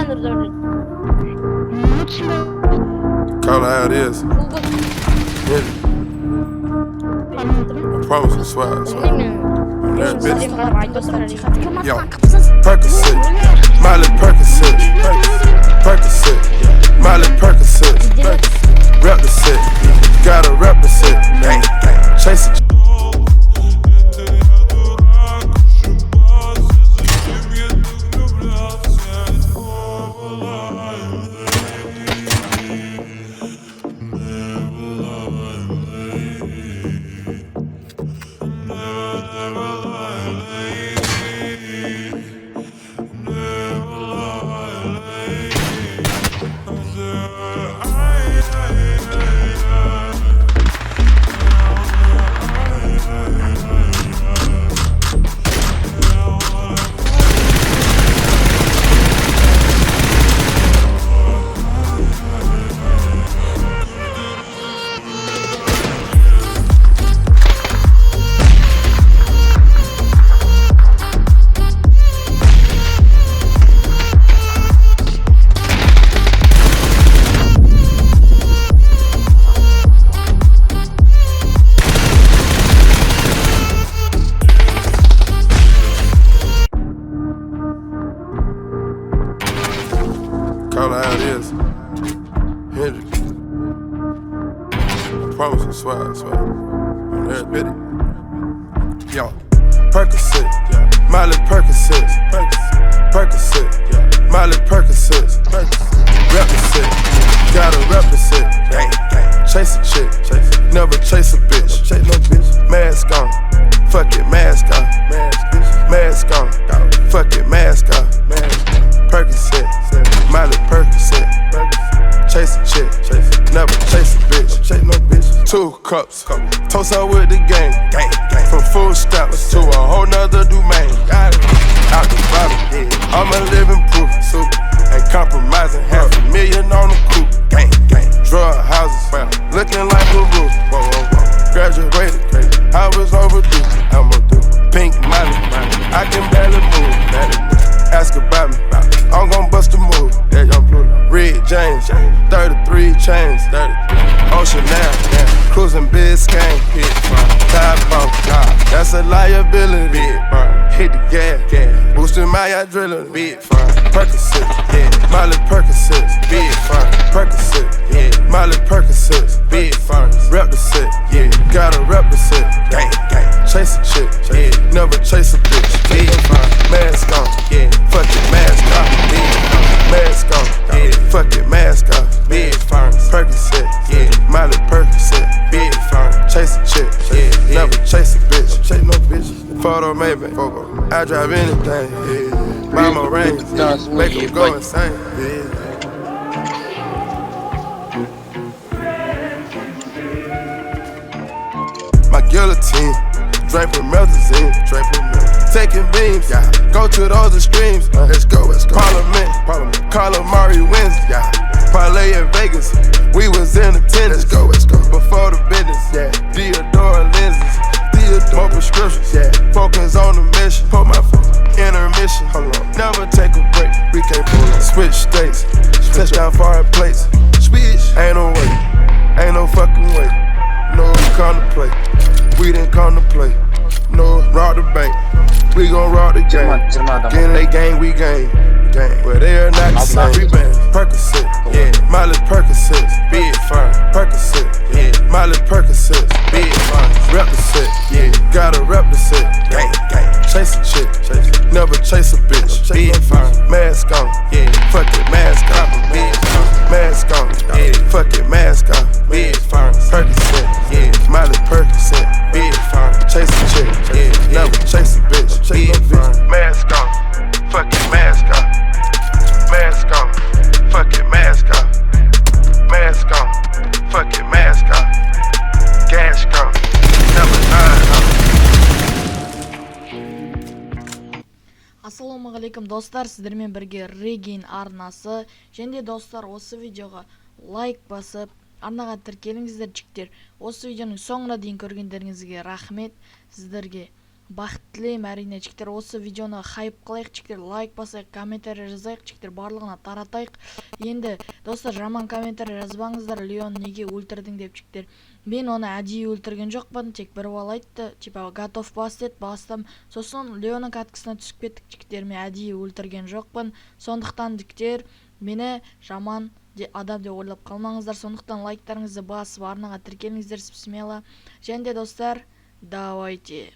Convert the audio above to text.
Call it how it is. Hit it. I promise you, swear, I swear. On that bitch. Yo, Percocet, Miley Percocet, Percocet, Miley Percocet, rep the set, gotta rep the set, gang, gang, chase it. Call it how it is. Hit it. I promise you, swear, I swear. On that bitch. Yo, Percocet, Miley Percocet, Percocet, Miley Percocet, rep the set, gotta rep the set, gang, gang. Chase a chick, never chase a bitch, chase no bitch. Mask on, fuck it, mask on, mask on, fuck it, mask on, Percocet, Miley Percocet, chase a chick, never chase a bitch, chase no bitch. 2 cups, toast out with the gang, gang, gang. From food stamps to a whole nother domain. Got it, out the bottle, I'm a living proof, super. Ain't compromising, $500,000 on the coupe, gang, gang. Drug houses, looking like a roof, whoa, whoa, whoa. Graduated, I was overdue, I'ma do pink money, I can barely move, ask about me, I'm gon' bust a move, Red James, 33 chains, Ocean now, cruising Biscayne, top off, that's a liability, hit the gas, boosting my adrenaline, Percocet, Miley Percocet, Percocet, Miley Percocet, rep the set, gotta rep the set, gang, gang, chase a chick, never chase a bitch, mask on, fuck it, mask off, mask on, fuck it, mask off, Percocet, Miley Percocet, chase a chick, never chase a bitch, chase no bitch, photo maybe, I drive anything, mama range, make them go insane, My guillotine, drink from Melazine, taking beams, go to those extremes, let's go, Parliament, Calamari wins, parlay in Vegas, we was in attendance, let's go, before the business, Theodore lenses, more prescriptions, focus on the mission, put my intermission, never take a break, we can't pull up, switch states, touchdown foreign plates, ain't no way, ain't no fucking way, no come to play, we didn't come to play, no rob the bank, we gon' rob the game, get in they gang, we gang, but they are not the same, Percocet, Miley Percocet, Percocet, Miley Percocet, rep the set, gotta rep the set, gang, gang, chase a chick, never chase a bitch, mask on, fuck it, mask on, mask on, fuck it, mask on, Percocet, Miley Percocet, chase a chick, never chase a bitch, mask on, fuck it, mask on, mask on, fuck it, mask on, mask on, fuck it, mask on, gas gone, never Ассаламу алейкум достар, сіздермен бірге Регин арнасы. Және достар, осы видеоға лайк басып, арнаға тіркеліңіздер жіктер. Осы видеоның соңына дейін көргендеріңізге рахмет. Сіздерге бақыт тілеймін. Әрине жігіттер, осы видеоны хайп қылайық жігіттер, лайк басайық, комментарий жазайық жігіттер, барлығына таратайық. Енді достар, жаман комментарий жазбаңыздар, Леон неге өлтірдің деп жігіттер. Мен оны әдейі өлтірген жоқпын, тек бір бала айтты, типа готов бас деді, бастым. Сосын Леонның каткасына түсіп кеттік жігіттер, мен әдейі өлтірген жоқпын. Сондықтан жігіттер, мені жаман адам деп ойлап қалмаңыздар. Сондықтан лайктарыңызды басып арнаға тіркеліңіздер смело. Және де достар, давайте.